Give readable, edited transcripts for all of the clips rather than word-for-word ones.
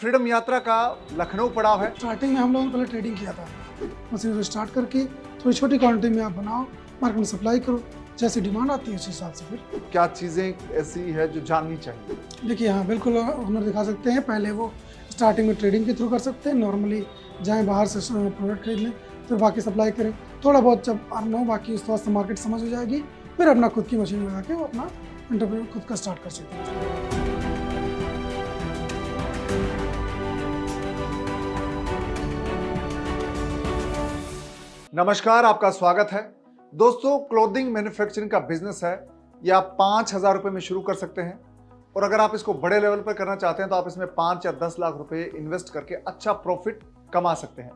Freedom यात्रा का लखनऊ पड़ाव है। स्टार्टिंग में हम लोगों ने पहले ट्रेडिंग किया था। मशीन को स्टार्ट करके थोड़ी छोटी क्वांटिटी में आप बनाओ, मार्केट में सप्लाई करो, जैसी डिमांड आती है उस हिसाब से फिर क्या चीजें ऐसी है जो जाननी चाहिए? देखिए। हाँ बिल्कुल हुनर दिखा सकते हैं। पहले वो स्टार्टिंग में ट्रेडिंग के थ्रू कर सकते हैं, नॉर्मली जाएँ बाहर से प्रोडक्ट खरीद लें, फिर बाकी सप्लाई करें। थोड़ा बहुत जब अर्न हो, बाकी उस वक्त मार्केट समझ हो जाएगी, फिर अपना खुद की मशीन लगा के वो अपना एंटरप्रेन्योर खुद का स्टार्ट कर सकते हैं। नमस्कार, आपका स्वागत है। दोस्तों, क्लोथिंग मैन्युफैक्चरिंग का बिजनेस है। ये आप 5,000 रुपये में शुरू कर सकते हैं और अगर आप इसको बड़े लेवल पर करना चाहते हैं तो आप इसमें 5 या 10 लाख रुपए इन्वेस्ट करके अच्छा प्रॉफिट कमा सकते हैं।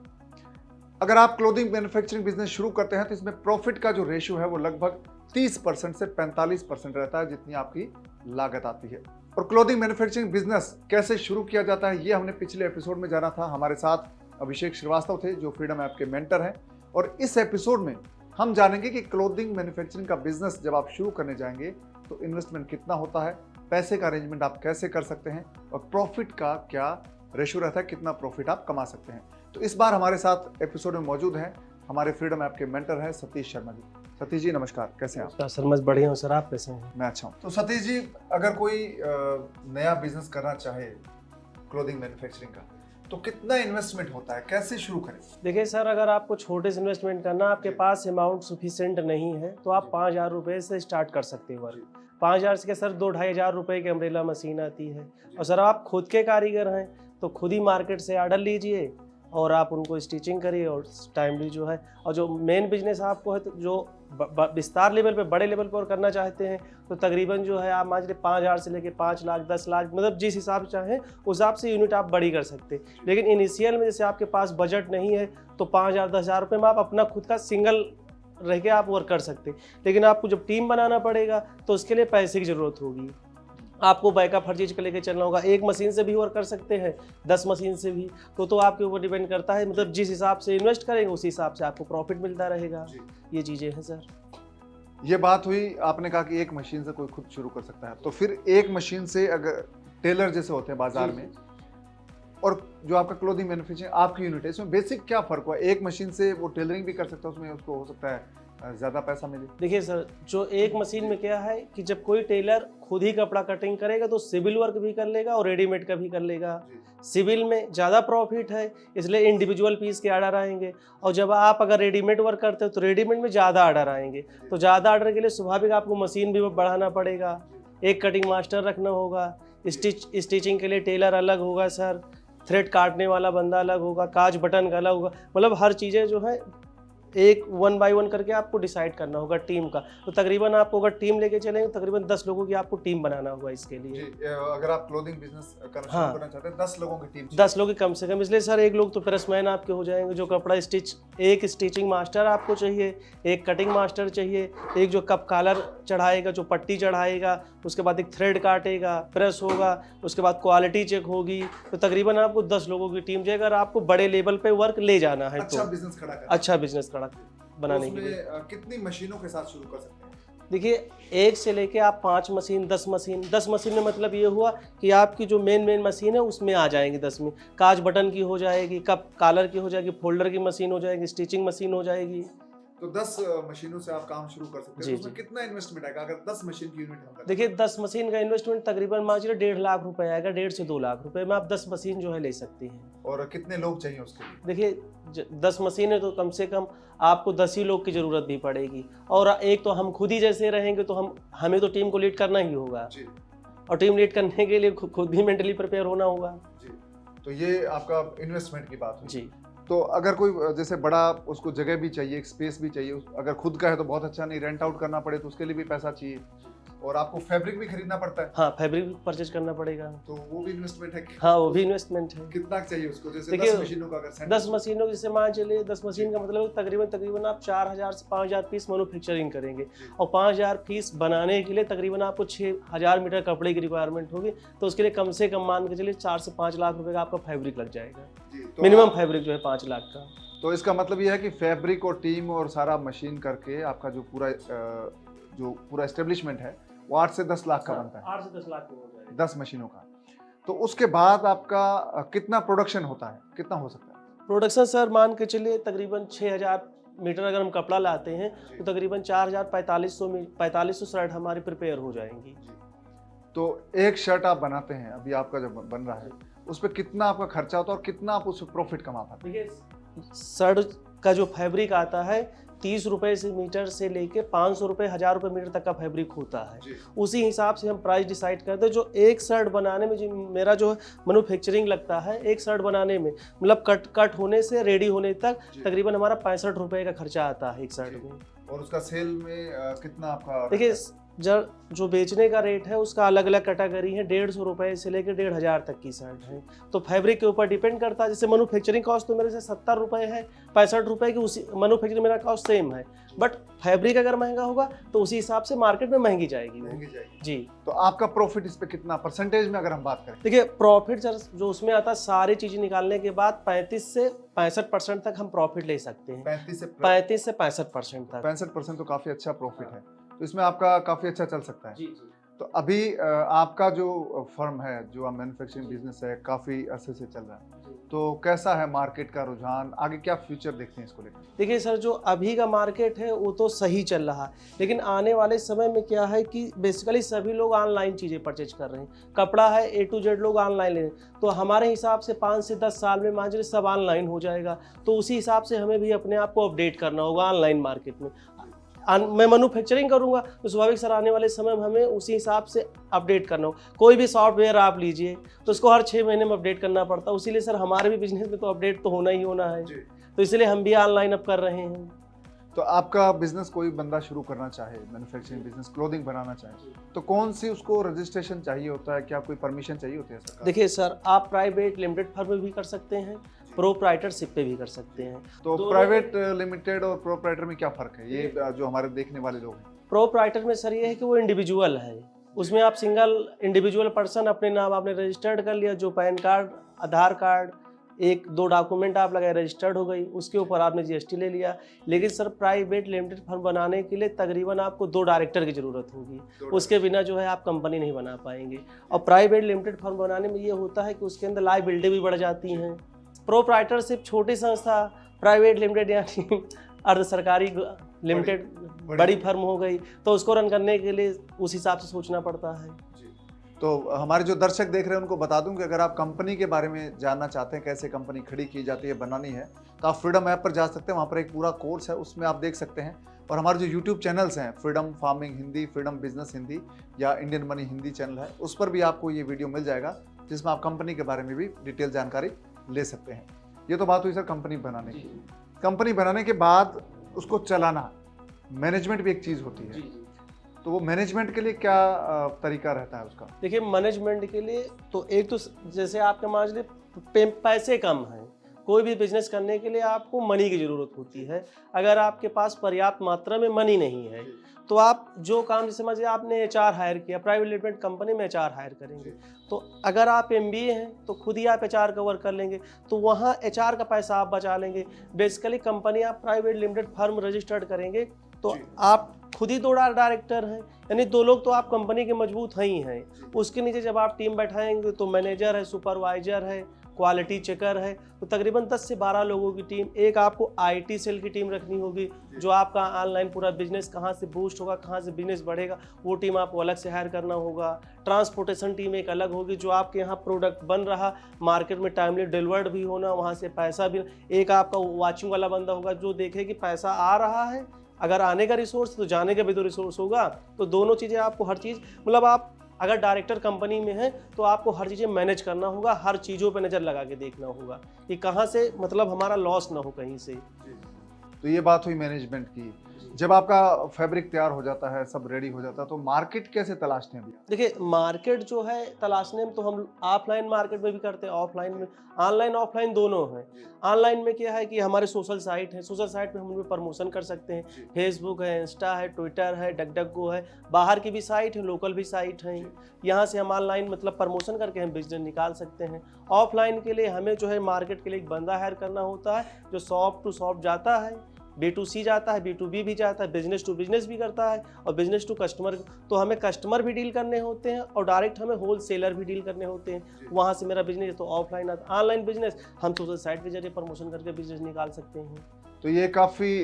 अगर आप क्लोथिंग मैन्युफैक्चरिंग बिजनेस शुरू करते हैं तो इसमें प्रॉफिट का जो रेशियो है वो लगभग 30% से 45% रहता है, जितनी आपकी लागत आती है। और क्लोथिंग मैन्युफैक्चरिंग बिजनेस कैसे शुरू किया जाता है ये हमने पिछले एपिसोड में जाना था। हमारे साथ अभिषेक श्रीवास्तव थे जो फ्रीडम ऐप के मेंटर हैं, और इस एपिसोड में हम जानेंगे कि क्लोथिंग मैन्युफैक्चरिंग का बिजनेस जब आप शुरू करने जाएंगे तो इन्वेस्टमेंट कितना होता है, पैसे का अरेंजमेंट आप कैसे कर सकते हैं और प्रॉफिट का क्या रेशियो रहता है, कितना प्रॉफिट आप कमा सकते हैं। तो इस बार हमारे साथ एपिसोड में मौजूद हैं हमारे फ्रीडम ऐप के मेंटर हैं सतीश शर्मा जी। सतीश जी नमस्कार, कैसे हैं आप? सर मैं बढ़िया हूँ सर, आप कैसे हैं? मैं अच्छा हूँ। तो सतीश जी, अगर कोई नया बिजनेस करना चाहे क्लोथिंग मैन्युफैक्चरिंग का तो कितना इन्वेस्टमेंट होता है, कैसे शुरू करें? देखिए सर, अगर आपको छोटे से इन्वेस्टमेंट करना, आपके पास अमाउंट सफिशिएंट नहीं है तो आप 5,000 रुपये से स्टार्ट कर सकते हैं वर्क। 5,000 से सर 2-2,500 रुपये की अम्ब्रेला मशीन आती है। और सर आप खुद के कारीगर हैं तो खुद ही मार्केट से ऑर्डर लीजिए और आप उनको स्टिचिंग करिए और टाइमली जो है। और जो मेन बिजनेस आपको है तो जो विस्तार लेवल पे, बड़े लेवल पर करना चाहते हैं तो तकरीबन जो है आप मान लीजिए 5,000 से लेके 5 लाख 10 लाख, मतलब जिस हिसाब से चाहें उस हिसाब से यूनिट आप बड़ी कर सकते हैं। लेकिन इनिशियल में जैसे आपके पास बजट नहीं है तो 5,000 10,000 रुपये में आप अपना खुद का सिंगल रह के आप वर्क कर सकते हैं। लेकिन आपको जब टीम बनाना पड़ेगा तो उसके लिए पैसे की ज़रूरत होगी। आपको बैकअप हर चीज़ को लेकर चलना होगा। एक मशीन से भी वर्क कर सकते हैं, 10 मशीन से भी, तो आपके ऊपर डिपेंड करता है। मतलब जिस हिसाब से इन्वेस्ट करेंगे उसी हिसाब से आपको प्रॉफिट मिलता रहेगा। ये चीज़ें हैं सर। ये बात हुई, आपने कहा कि एक मशीन से कोई खुद शुरू कर सकता है, तो फिर एक मशीन से अगर टेलर जैसे होते हैं बाजार में और जो आपका क्लोथिंग मैन्युफैक्चरिंग आपकी यूनिट है, इसमें बेसिक क्या फर्क हुआ? एक मशीन से वो टेलरिंग भी कर सकता है, उसमें उसको हो सकता है ज़्यादा पैसा मिले। देखिए सर, जो एक मशीन में क्या है कि जब कोई टेलर खुद ही कपड़ा कटिंग करेगा तो सिविल वर्क भी कर लेगा और रेडीमेड का भी कर लेगा। सिविल में ज़्यादा प्रॉफिट है, इसलिए इंडिविजुअल पीस के ऑर्डर आएंगे। और जब आप अगर रेडीमेड वर्क करते हो तो रेडीमेड में ज़्यादा ऑर्डर आएंगे। तो ज़्यादा ऑर्डर के लिए स्वाभाविक आपको मशीन भी बढ़ाना पड़ेगा, एक कटिंग मास्टर रखना होगा, स्टिचिंग के लिए टेलर अलग होगा सर, थ्रेड काटने वाला बंदा अलग होगा, काज बटन का अलग होगा। मतलब हर चीज़ें जो है एक 1 बाय 1 करके आपको डिसाइड करना होगा टीम का। तो तकरीबन आपको अगर टीम लेके चलेंगे तो तकरीबन 10 लोगों की आपको टीम बनाना होगा इसके लिए। जी, अगर आप क्लोथिंग बिजनेस शुरू करना चाहते हैं 10 लोगों की टीम, 10 लोग की कम से कम। इसलिए सर एक लोग तो प्रेसमैन आपके हो जाएंगे जो कपड़ा एक स्टिचिंग मास्टर आपको चाहिए, एक कटिंग मास्टर चाहिए, एक जो कप कॉलर चढ़ाएगा, जो पट्टी चढ़ाएगा, उसके बाद एक थ्रेड काटेगा, प्रेस होगा, उसके बाद क्वालिटी चेक होगी। तो तकरीबन आपको 10 लोगों की टीम चाहिए अगर आपको बड़े लेवल पे वर्क ले जाना है। अच्छा तो बिजनेस खड़ा करना, अच्छा बिजनेस खड़ा बनाने के लिए कितनी मशीनों के साथ शुरू कर सकते हैं? देखिए, एक से लेके आप 5 मशीन 10 मशीन में मतलब ये हुआ कि आपकी जो मेन मशीन है उसमें आ जाएंगी 10 में। काज बटन की हो जाएगी, कप कॉलर की हो जाएगी, फोल्डर की मशीन हो जाएगी, स्टिचिंग मशीन हो जाएगी। तो 10 मशीनों से आप काम शुरू कर सकते हैं। तो उसमें कितना इन्वेस्टमेंट आएगा अगर 10 मशीन की यूनिट हम करें? देखिए, 10 मशीन का इन्वेस्टमेंट तकरीबन मान लीजिए 1.5 लाख रुपए आएगा। 1.5 से 2 लाख रुपए में आप 10 मशीन जो है ले सकती हैं। और कितने लोग चाहिए उसके लिए? देखिए, 10 मशीन है तो कम से कम आपको 10 ही लोग की ज़रूरत भी पड़ेगी। और एक तो हम खुद ही जैसे रहेंगे तो हमें तो टीम को लीड करना ही होगा जी। और टीम लीड करने के लिए खुद भी मेंटली प्रिपेयर होना होगा जी। तो ये आपका इन्वेस्टमेंट की बात हुई। जी। तो अगर कोई जैसे बड़ा, उसको जगह भी चाहिए, एक स्पेस भी चाहिए, अगर खुद का है तो बहुत अच्छा, नहीं रेंट आउट करना पड़े तो उसके लिए भी पैसा चाहिए और आपको फैब्रिक भी खरीदना पड़ता है। हाँ, फैब्रिक भी परचेज करना पड़ेगा। तो वो भी इन्वेस्टमेंट है। हाँ, वो भी इन्वेस्टमेंट है। कितना चाहिए उसको? जैसे देखिए, 10 मशीनों का अगर 10 मशीनों जैसे मान चलिए 10 मशीन का मतलब तकरीबन आप 4,000 से 5,000 पीस मैन्युफैक्चरिंग करेंगे और 5,000 पीस बनाने के लिए तकरीबन आपको 6,000 मीटर कपड़े की रिक्वायरमेंट होगी। तो उसके लिए कम से कम मान के चलिए 4 से 5 लाख रुपए का आपका फैब्रिक लग जाएगा। तो मिनिमम फैब्रिक जो है 5 लाख का। तो इसका मतलब ये है कि फैब्रिक और टीम और सारा मशीन करके आपका जो पूरा एस्टेब्लिशमेंट है वो 8 से 10 लाख का बनता है। 8 से 10 लाख हो जाएगा 10 मशीनों का। तो उसके बाद आपका कितना प्रोडक्शन होता है, कितना हो सकता है? प्रोडक्शन सर मान के चलिए तकरीबन 6000 मीटर अगर हम कपड़ा लाते हैं तो तकरीबन 4500 शर्ट हमारी प्रिपेयर हो जाएंगी। तो एक शर्ट आप बनाते हैं, अभी आपका जो बन रहा है उस पर कितना आपका खर्चा होता है और कितना आप उससे प्रॉफिट कमा पाते हैं? देखिए शर्ट का जो फैब्रिक आता है 30 रुपए से मीटर से लेके 500 रुपए 1000 रुपए मीटर तक का फैब्रिक होता है। उसी हिसाब से हम प्राइस डिसाइड करते हैं। जो एक शर्ट बनाने में जो मेरा जो मैन्युफैक्चरिंग लगता है एक शर्ट बनाने में मतलब कट होने से रेडी होने तक तकरीबन हमारा 65 रुपए का खर्चा आता है एक शर्ट में। और उसका सेल में कितना आपका? देखिए जो बेचने का रेट है उसका अलग अलग कैटेगरी है, 150 रुपए से लेकर 1500 तक की शर्ट है। तो फैब्रिक के ऊपर डिपेंड करता है। जैसे मैन्युफैक्चरिंग कॉस्ट तो मेरे से 70 रुपए है, 65 रुपए की उसी मैन्युफैक्चरिंग मेरा कॉस्ट सेम है, बट फैब्रिक अगर महंगा होगा तो उसी हिसाब से मार्केट में महंगी जाएगी जी। तो आपका प्रॉफिट इस पे कितना परसेंटेज में अगर हम बात करें? देखिए प्रॉफिट जो उसमें आता है सारी चीजें निकालने के बाद 35 से 65% तक हम प्रॉफिट ले सकते हैं। 35 से 65% तक। 65% तो काफी अच्छा प्रॉफिट है, तो इसमें आपका काफी अच्छा चल सकता है। जी। तो अभी आपका जो फर्म है, जो मैन्युफैक्चरिंग बिजनेस है, काफी अरसे से चल रहा है, तो कैसा है मार्केट का रुझान, आगे क्या फ्यूचर देखते हैं इसको लेकर? देखिए सर जो अभी का मार्केट है वो तो सही चल रहा है, लेकिन आने वाले समय में क्या है कि बेसिकली सभी लोग ऑनलाइन चीज़ें परचेज कर रहे हैं। कपड़ा है A to Z लोग ऑनलाइन ले रहे हैं, तो हमारे हिसाब से 5 से 10 साल में मान लीजिए सब ऑनलाइन हो जाएगा। तो उसी हिसाब से हमें भी अपने आप को अपडेट करना होगा ऑनलाइन मार्केट में। मैं मैन्युफैक्चरिंग करूंगा तो स्वाभाविक सर आने वाले समय में हमें उसी हिसाब से अपडेट करना हो। कोई भी सॉफ्टवेयर आप लीजिए तो उसको हर 6 महीने में अपडेट करना पड़ता है, इसीलिए सर हमारे भी बिजनेस में तो अपडेट तो होना ही होना है, तो इसलिए हम भी ऑनलाइन अब कर रहे हैं। तो आपका बिजनेस कोई बंदा शुरू करना चाहे, मैन्युफैक्चरिंग बिजनेस, क्लोथिंग बनाना चाहे, तो कौन सी उसको रजिस्ट्रेशन चाहिए होता है, क्या कोई परमिशन चाहिए होती है सरकार? देखिए सर आप प्राइवेट लिमिटेड फर्म में भी कर सकते हैं, प्रोप्राइटरशिप पे भी कर सकते हैं। तो प्राइवेट लिमिटेड और प्रोप्राइटर में क्या फर्क है, ये जो हमारे देखने वाले लोग हैं? प्रोप्राइटर में सर ये है कि वो इंडिविजुअल है, उसमें आप सिंगल इंडिविजुअल पर्सन अपने नाम आपने रजिस्टर्ड कर लिया, जो पैन कार्ड, आधार कार्ड, 1-2 डॉक्यूमेंट आप लगाए, रजिस्टर्ड हो गई, उसके ऊपर आपने GST ले लिया। लेकिन सर प्राइवेट लिमिटेड फर्म बनाने के लिए तकरीबन आपको 2 डायरेक्टर की ज़रूरत होगी, उसके बिना जो है आप कंपनी नहीं बना पाएंगे। और प्राइवेट लिमिटेड फर्म बनाने में ये होता है कि उसके अंदर लायबिलिटी भी बढ़ जाती हैं। प्रोप्राइटरशिप छोटी संस्था, प्राइवेट लिमिटेड यानी अर्ध सरकारी लिमिटेड बड़ी फर्म हो गई, तो उसको रन करने के लिए उस हिसाब से सोचना पड़ता है। तो हमारे जो दर्शक देख रहे हैं उनको बता दूं कि अगर आप कंपनी के बारे में जानना चाहते हैं, कैसे कंपनी खड़ी की जाती है, बनानी है, तो आप फ्रीडम ऐप पर जा सकते हैं। वहाँ पर एक पूरा कोर्स है, उसमें आप देख सकते हैं। और हमारे जो यूट्यूब चैनल्स हैं, freedom farming Hindi, freedom business Hindi या इंडियन मनी हिंदी चैनल है, उस पर भी आपको ये वीडियो मिल जाएगा, जिसमें आप कंपनी के बारे में भी डिटेल जानकारी ले सकते हैं। ये तो बात हुई सर कंपनी बनाने की। कंपनी बनाने के बाद उसको चलाना, मैनेजमेंट भी एक चीज़ होती है, तो वो मैनेजमेंट के लिए क्या तरीका रहता है उसका? देखिए मैनेजमेंट के लिए तो एक तो जैसे आपके मान लीजिए पैसे कम हैं, कोई भी बिजनेस करने के लिए आपको मनी की ज़रूरत होती है। अगर आपके पास पर्याप्त मात्रा में मनी नहीं है तो आप जो काम, जैसे समझिए आपने HR हायर किया, प्राइवेट लिमिटेड कंपनी में HR हायर करेंगे, तो अगर आप MBA हैं तो खुद ही आप HR कवर कर लेंगे, तो वहाँ HR का पैसा आप बचा लेंगे। बेसिकली कंपनी आप प्राइवेट लिमिटेड फर्म रजिस्टर्ड करेंगे तो आप खुद ही 2 डायरेक्टर हैं, यानी 2 लोग तो आप कंपनी के मजबूत हैं ही हैं। उसके नीचे जब आप टीम बैठाएंगे तो मैनेजर है, सुपरवाइजर है, क्वालिटी चेकर है, तो तकरीबन 10 से 12 लोगों की टीम। एक आपको IT सेल की टीम रखनी होगी, जो आपका ऑनलाइन पूरा बिजनेस कहाँ से बूस्ट होगा, कहाँ से बिजनेस बढ़ेगा, वो टीम आपको अलग से हायर करना होगा। ट्रांसपोर्टेशन टीम एक अलग होगी, जो आपके यहाँ प्रोडक्ट बन रहा मार्केट में टाइमली डिलीवर्ड भी होना, वहाँ से पैसा भी। एक आपका वॉचिंग वाला बंदा होगा जो देखे कि पैसा आ रहा है, अगर आने का रिसोर्स तो जाने का भी तो रिसोर्स होगा। तो दोनों चीज़ें आपको हर चीज़, मतलब आप अगर डायरेक्टर कंपनी में है तो आपको हर चीज़ें मैनेज करना होगा, हर चीज़ों पे नज़र लगा के देखना होगा कि कहाँ से मतलब हमारा लॉस ना हो कहीं से। तो ये बात हुई मैनेजमेंट की। जब आपका फैब्रिक तैयार हो जाता है, सब रेडी हो जाता है, तो मार्केट कैसे तलाशते हैं भैया? देखिए मार्केट जो है तलाशने में तो हम ऑफलाइन मार्केट में भी करते हैं, ऑफलाइन में, ऑनलाइन ऑफलाइन दोनों हैं। ऑनलाइन में क्या है कि हमारे सोशल साइट है, सोशल साइट पे हम उनमें प्रमोशन कर सकते हैं। फेसबुक है, इंस्टा है, ट्विटर है, डकडकगो है, बाहर की भी साइट है, लोकल भी साइट है। यहाँ से हम ऑनलाइन मतलब प्रमोशन करके हम बिजनेस निकाल सकते हैं। ऑफलाइन के लिए हमें जो है मार्केट के लिए एक बंदा हायर करना होता है, जो शॉप टू शॉप जाता है, B2C जाता है, B2B भी जाता है, बिजनेस टू बिजनेस भी करता है और बिजनेस टू कस्टमर। तो हमें कस्टमर भी डील करने होते हैं और डायरेक्ट हमें होल सेलर भी डील करने होते हैं। वहाँ से मेरा बिजनेस तो ऑफलाइन आता, ऑनलाइन बिजनेस हम सोशल साइट के जरिए प्रमोशन करके बिजनेस निकाल सकते हैं। तो ये काफ़ी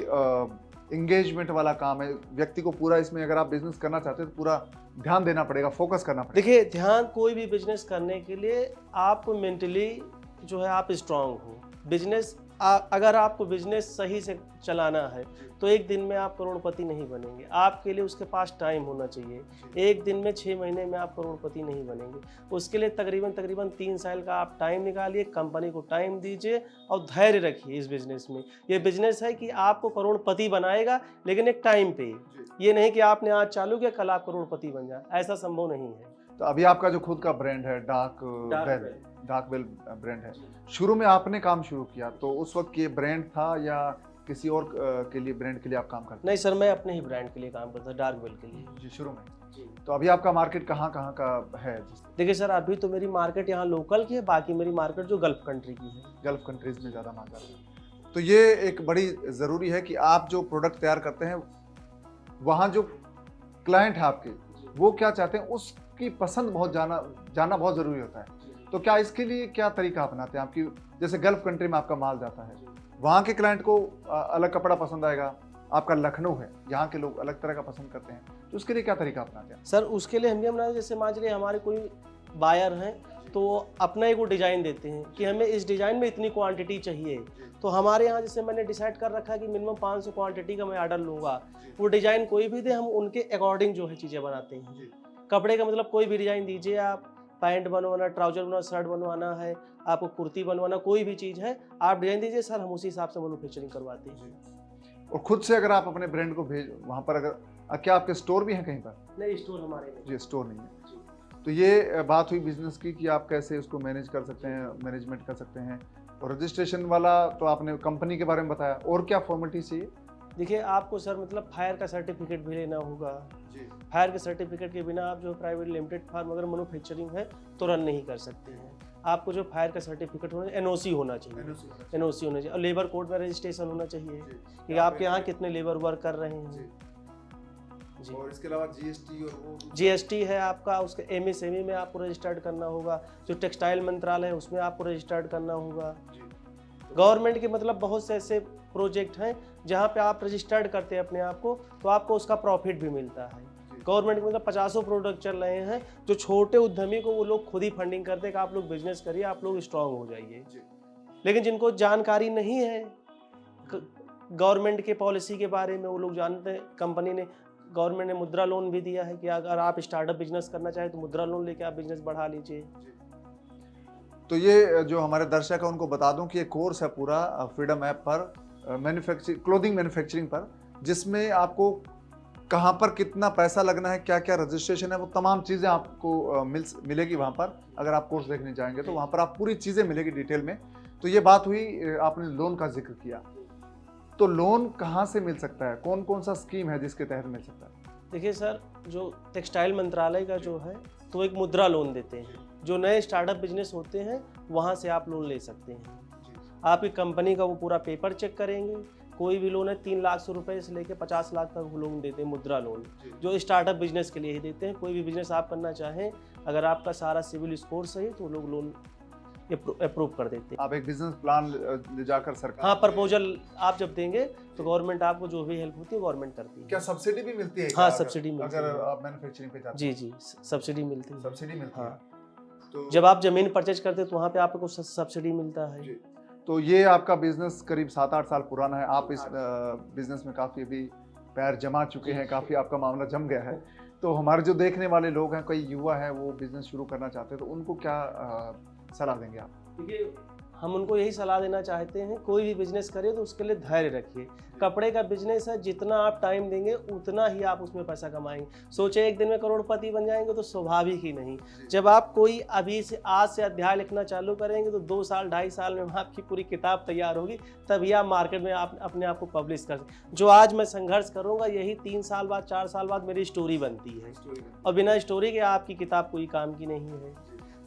इंगेजमेंट वाला काम है। व्यक्ति को पूरा इसमें अगर आप बिजनेस करना चाहते हैं तो पूरा ध्यान देना पड़ेगा, फोकस करना पड़ेगा। देखिए, ध्यान कोई भी बिजनेस करने के लिए आप मेंटली जो है आप स्ट्रांग हो। बिजनेस अगर आपको बिजनेस सही से चलाना है तो एक दिन में आप करोड़पति नहीं बनेंगे। आपके लिए उसके पास टाइम होना चाहिए। एक दिन में 6 महीने में आप करोड़पति नहीं बनेंगे। उसके लिए तकरीबन 3 साल का आप टाइम निकालिए, कंपनी को टाइम दीजिए और धैर्य रखिए इस बिजनेस में। ये बिजनेस है कि आपको करोड़पति बनाएगा, लेकिन एक टाइम पे। ये नहीं कि आपने आज चालू किया कल आप करोड़पति बन जाए, ऐसा संभव नहीं है। तो अभी आपका जो खुद का ब्रांड है डार्क वेल ब्रांड है, शुरू में आपने काम शुरू किया तो उस वक्त ये ब्रांड था या किसी और के लिए ब्रांड के लिए आप काम करते? नहीं सर, मैं अपने ही ब्रांड के लिए काम करता, डार्क वेल के लिए जी, शुरू में। जी। तो अभी आपका मार्केट कहाँ कहाँ का है? देखिए सर, अभी तो मेरी मार्केट यहाँ लोकल की है, बाकी मेरी मार्केट जो गल्फ कंट्री की है। गल्फ कंट्रीज में ज़्यादा मांग है। तो ये एक बड़ी ज़रूरी है कि आप जो प्रोडक्ट तैयार करते हैं वहाँ जो क्लाइंट है आपके, वो क्या चाहते हैं उसकी पसंद बहुत जानना बहुत ज़रूरी होता है। तो क्या इसके लिए क्या तरीका अपनाते हैं आपकी? जैसे गल्फ कंट्री में आपका माल जाता है, वहाँ के क्लाइंट को अलग कपड़ा पसंद आएगा, आपका लखनऊ है, यहाँ के लोग अलग तरह का पसंद करते हैं, तो उसके लिए क्या तरीका अपनाते हैं? सर उसके लिए हम ये बनाते, जैसे मान लीजिए हमारे कोई बायर हैं तो अपना एक वो डिज़ाइन देते हैं कि हमें इस डिज़ाइन में इतनी क्वांटिटी चाहिए। तो हमारे यहाँ जैसे मैंने डिसाइड कर रखा है कि मिनिमम 500 क्वांटिटी का मैं ऑर्डर लूँगा। वो डिज़ाइन कोई भी दे, हम उनके अकॉर्डिंग जो है चीज़ें बनाते हैं। कपड़े का मतलब कोई भी डिज़ाइन दीजिए आप, पैंट बनवाना, ट्राउजर बनवाना, शर्ट बनवाना है, आपको कुर्ती बनवाना, कोई भी चीज़ है आप डिज़ाइन दीजिए सर, हम उसी हिसाब से मैन्युफैक्चरिंग करवाते हैं। और खुद से अगर आप अपने ब्रांड को भेज वहाँ पर, अगर क्या आपके स्टोर भी हैं कहीं पर? नहीं, स्टोर हमारे नहीं। जी, स्टोर नहीं है। तो ये बात हुई बिजनेस की कि आप कैसे उसको मैनेज कर सकते हैं, मैनेजमेंट कर सकते हैं। और रजिस्ट्रेशन वाला तो आपने कंपनी के बारे में बताया, और क्या फॉर्मेलिटी चाहिए? देखिए, आपको सर मतलब फायर का सर्टिफिकेट भी लेना होगा। फायर के सर्टिफिकेट के बिना आप जो प्राइवेट लिमिटेड फार्म अगर मैन्युफैक्चरिंग है तो रन नहीं कर सकते हैं। आपको जो फायर का सर्टिफिकेट होना, NOC होना चाहिए, NOC होना चाहिए, और लेबर कोड में रजिस्ट्रेशन होना चाहिए कि आपके यहाँ कितने लेबर वर्क कर रहे हैं जी। और इसके अलावा GST और वो GST है आपका, उसके MSME में आपको रजिस्टर्ड करना होगा। जो टेक्सटाइल मंत्रालय है उसमें आपको रजिस्टर्ड करना होगा। गवर्नमेंट के मतलब बहुत से ऐसे प्रोजेक्ट हैं जहाँ पे आप रजिस्टर्ड करते हैं अपने आप को, तो आपको उसका प्रॉफिट भी मिलता है। गवर्नमेंट मतलब 50 प्रोडक्ट चल रहे हैं जो छोटे उद्यमी को वो लोग खुद ही फंडिंग करते हैं कि आप लोग बिजनेस करिए, आप लोग स्ट्रांग हो जाइए। लेकिन जिनको जानकारी नहीं है गवर्नमेंट के पॉलिसी के बारे में, वो लोग जानते हैं, कंपनी ने, गवर्नमेंट ने मुद्रा लोन भी दिया है कि अगर आप स्टार्टअप बिजनेस करना चाहें तो मुद्रा लोन लेके आप बिजनेस बढ़ा लीजिए। तो ये जो हमारे दर्शक है उनको बता दूं कि ये कोर्स है पूरा फ्रीडम ऐप पर, क्लोथिंग मैन्युफैक्चरिंग पर, जिसमें आपको कहाँ पर कितना पैसा लगना है, क्या क्या रजिस्ट्रेशन है, वो तमाम चीज़ें आपको मिलेगी वहाँ पर। अगर आप कोर्स देखने जाएंगे तो वहाँ पर आप पूरी चीज़ें मिलेगी डिटेल में। तो ये बात हुई, आपने लोन का जिक्र किया, तो लोन कहाँ से मिल सकता है? कौन कौन सा स्कीम है जिसके तहत मिल सकता है? देखिए सर, जो टेक्सटाइल मंत्रालय का जो है तो एक मुद्रा लोन देते हैं। जो नए स्टार्टअप बिजनेस होते हैं वहाँ से आप लोन ले सकते हैं। आपकी कंपनी का वो पूरा पेपर चेक करेंगे। कोई भी लोन है 3 लाख रुपए से लेकर 50 लाख तक वो लोन देते हैं, मुद्रा लोन, जो स्टार्टअप बिजनेस के लिए ही देते हैं। कोई भी बिजनेस आप करना चाहें, अगर आपका सारा सिविल स्कोर सही तो लोग लोन अप्रूव कर देते हैं। आप एक बिजनेस प्लान ले जाकर सरकार, हाँ, प्रपोजल आप जब देंगे तो गवर्नमेंट आपको जो भी हेल्प होती है गवर्नमेंट करती है। क्या सब्सिडी भी मिलती है? हाँ, सब्सिडी मिलती है। अगर आप मैन्युफैक्चरिंग पे जाते जी जी, सब्सिडी मिलती है। सब्सिडी मिलती है। तो जब आप जमीन परचेज करते हैं तो वहाँ पे आपको सब्सिडी मिलता है। तो ये आपका बिजनेस करीब 7-8 साल पुराना है। आप इस बिजनेस में काफ़ी अभी पैर जमा चुके हैं, काफ़ी आपका मामला जम गया है। तो हमारे जो देखने वाले लोग हैं, कई युवा हैं, वो बिजनेस शुरू करना चाहते हैं, तो उनको क्या सलाह देंगे आप? देखिए, हम उनको यही सलाह देना चाहते हैं, कोई भी बिजनेस करे तो उसके लिए धैर्य रखिए। कपड़े का बिजनेस है, जितना आप टाइम देंगे उतना ही आप उसमें पैसा कमाएंगे। सोचे एक दिन में करोड़पति बन जाएंगे तो स्वाभाविक ही नहीं। जब आप कोई अभी से आज से अध्याय लिखना चालू करेंगे तो 2 साल 2.5 साल में आपकी पूरी किताब तैयार होगी, तभी आप मार्केट में आप अपने आप को पब्लिश कर सकते। जो आज मैं संघर्ष करूँगा, यही 3 साल बाद 4 साल बाद मेरी स्टोरी बनती है, और बिना स्टोरी के आपकी किताब कोई काम की नहीं है।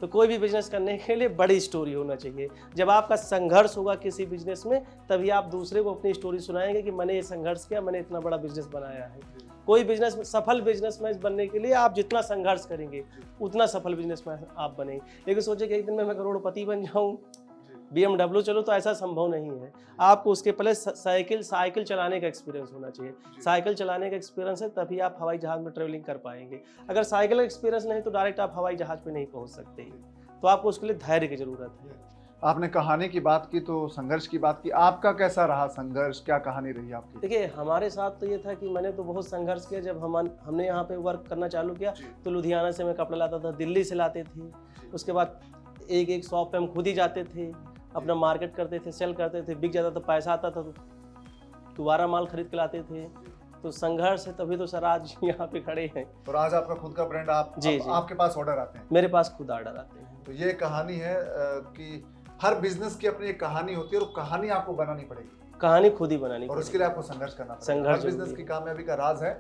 तो कोई भी बिजनेस करने के लिए बड़ी स्टोरी होना चाहिए। जब आपका संघर्ष होगा किसी बिजनेस में, तभी आप दूसरे को अपनी स्टोरी सुनाएंगे कि मैंने ये संघर्ष किया, मैंने इतना बड़ा बिजनेस बनाया है। कोई बिजनेस सफल बिजनेसमैन बनने के लिए आप जितना संघर्ष करेंगे उतना सफल बिजनेसमैन आप बनेंगे। लेकिन सोचिए कि एक दिन में मैं करोड़पति बन जाऊं, BMW चलो, तो ऐसा संभव नहीं है। आपको उसके पहले साइकिल चलाने का एक्सपीरियंस होना चाहिए। साइकिल चलाने का एक्सपीरियंस है तभी आप हवाई जहाज में ट्रेवलिंग कर पाएंगे। अगर साइकिल का एक्सपीरियंस नहीं तो डायरेक्ट आप हवाई जहाज पे नहीं पहुंच सकते। तो आपको उसके लिए धैर्य की जरूरत है। आपने कहानी की बात की तो संघर्ष की बात की, आपका कैसा रहा संघर्ष, क्या कहानी रही आपकी? देखिए, हमारे साथ तो ये था कि मैंने तो बहुत संघर्ष किया। जब हमने यहाँ पे वर्क करना चालू किया तो लुधियाना से मैं कपड़ा लाता था, दिल्ली से लाते थे। उसके बाद एक शॉप पे हम खुद ही जाते थे, अपना मार्केट करते थे, सेल करते थे, बिक जाता था, पैसा आता था तो दोबारा माल खरीद के लाते थे। तो संघर्ष है, तभी तो सर आज यहाँ पे खड़े हैं। और आज आपका खुद का ब्रांड, आपके पास ऑर्डर आते हैं? मेरे पास खुद ऑर्डर आते हैं। तो ये कहानी है कि हर बिजनेस की अपनी एक कहानी होती है और कहानी आपको बनानी पड़ेगी, कहानी खुद ही बनानी और उसके लिए आपको संघर्ष करना पड़ेगा। संघर्ष हर बिजनेस की कामयाबी का राज है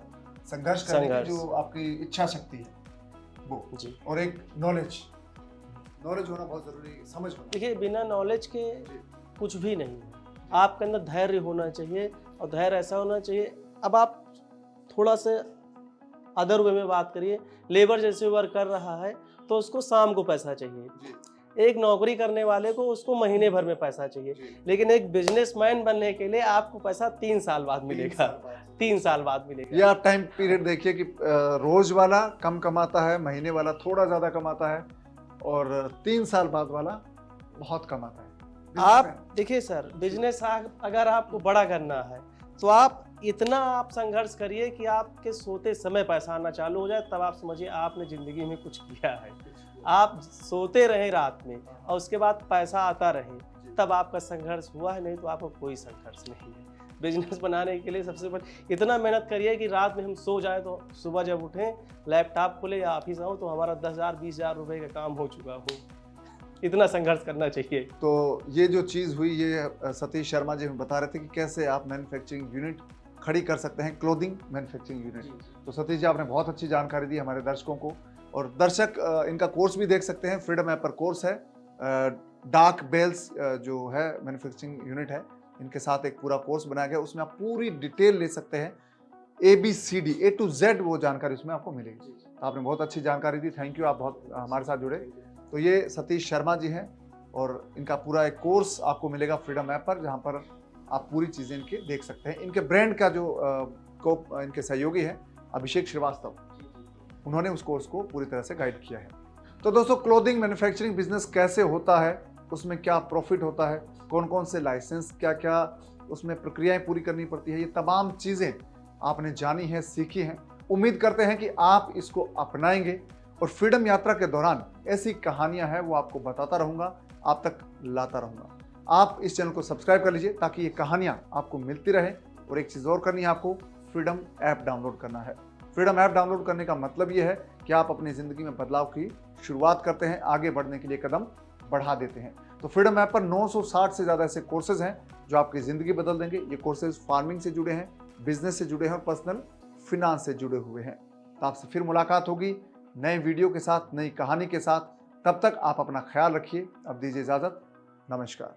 संघर्ष करने की, जो आपकी इच्छा शक्ति है वो जी। और एक नॉलेज होना बहुत जरूरी है, समझ होना। देखिए, बिना नॉलेज के कुछ भी नहीं है। आपके अंदर धैर्य होना चाहिए, और धैर्य ऐसा होना चाहिए। अब आप थोड़ा सा अदर वे में बात करिए, लेबर जैसे वर्क कर रहा है तो उसको शाम को पैसा चाहिए। एक नौकरी करने वाले को उसको महीने भर में पैसा चाहिए, लेकिन एक बिजनेसमैन बनने के लिए आपको पैसा 3 साल बाद मिलेगा। 3 साल बाद मिलेगा। ये आप टाइम पीरियड देखिए कि रोज वाला कम कमाता है, महीने वाला थोड़ा ज्यादा कमाता है, और 3 साल बाद वाला बहुत कमाता है। आप देखिए सर, बिजनेस अगर आपको बड़ा करना है तो आप इतना संघर्ष करिए कि आपके सोते समय पैसा आना चालू हो जाए, तब आप समझिए आपने जिंदगी में कुछ किया है। आप सोते रहे रात में और उसके बाद पैसा आता रहे, तब आपका संघर्ष हुआ है, नहीं तो आपको कोई संघर्ष नहीं है। बिजनेस बनाने के लिए सबसे पहले इतना मेहनत करिए कि रात में हम सो जाए तो सुबह जब उठें, लैपटॉप खुले या ऑफिस आऊँ तो हमारा 10,000 20,000 रुपये का काम हो चुका हो। इतना संघर्ष करना चाहिए। तो ये जो चीज़ हुई, ये सतीश शर्मा जी हमें बता रहे थे कि कैसे आप मैन्युफैक्चरिंग यूनिट खड़ी कर सकते हैं, क्लोथिंग मैन्युफैक्चरिंग यूनिट। तो सतीश जी, आपने बहुत अच्छी जानकारी दी हमारे दर्शकों को, और दर्शक इनका कोर्स भी देख सकते हैं। फ्रीडम ऐप पर कोर्स है, डार्क बेल्स जो है मैन्युफैक्चरिंग यूनिट है, इनके साथ एक पूरा कोर्स बनाया गया, उसमें आप पूरी डिटेल ले सकते हैं, ABCD A to Z वो जानकारी उसमें आपको मिलेगी। तो आपने बहुत अच्छी जानकारी दी, थैंक यू, आप बहुत हमारे साथ जुड़े। तो ये सतीश शर्मा जी हैं, और इनका पूरा एक कोर्स आपको मिलेगा फ्रीडम ऐप पर, जहाँ पर आप पूरी चीज़ें इनकी देख सकते हैं। इनके ब्रांड का जो इनके सहयोगी हैं अभिषेक श्रीवास्तव, उन्होंने उस कोर्स को पूरी तरह से गाइड किया है। तो दोस्तों, क्लोथिंग मैन्युफैक्चरिंग बिजनेस कैसे होता है, उसमें क्या प्रॉफिट होता है, कौन कौन से लाइसेंस, क्या क्या उसमें प्रक्रियाएं पूरी करनी पड़ती है, ये तमाम चीज़ें आपने जानी है, सीखी हैं। उम्मीद करते हैं कि आप इसको अपनाएंगे, और फ्रीडम यात्रा के दौरान ऐसी कहानियां हैं वो आपको बताता रहूँगा, आप तक लाता रहूँगा। आप इस चैनल को सब्सक्राइब कर लीजिए ताकि ये कहानियां आपको मिलती रहे। और एक चीज़ और करनी है, आपको फ्रीडम ऐप डाउनलोड करना है। फ्रीडम ऐप डाउनलोड करने का मतलब ये है कि आप अपनी ज़िंदगी में बदलाव की शुरुआत करते हैं, आगे बढ़ने के लिए कदम बढ़ा देते हैं। तो फ्रीडम ऐप पर 960 से ज़्यादा ऐसे कोर्सेज हैं जो आपकी ज़िंदगी बदल देंगे। ये कोर्सेज फार्मिंग से जुड़े हैं, बिजनेस से जुड़े हैं, और पर्सनल फिनांस से जुड़े हुए हैं। तो आपसे फिर मुलाकात होगी नए वीडियो के साथ, नई कहानी के साथ। तब तक आप अपना ख्याल रखिए। अब दीजिए इजाज़त, नमस्कार।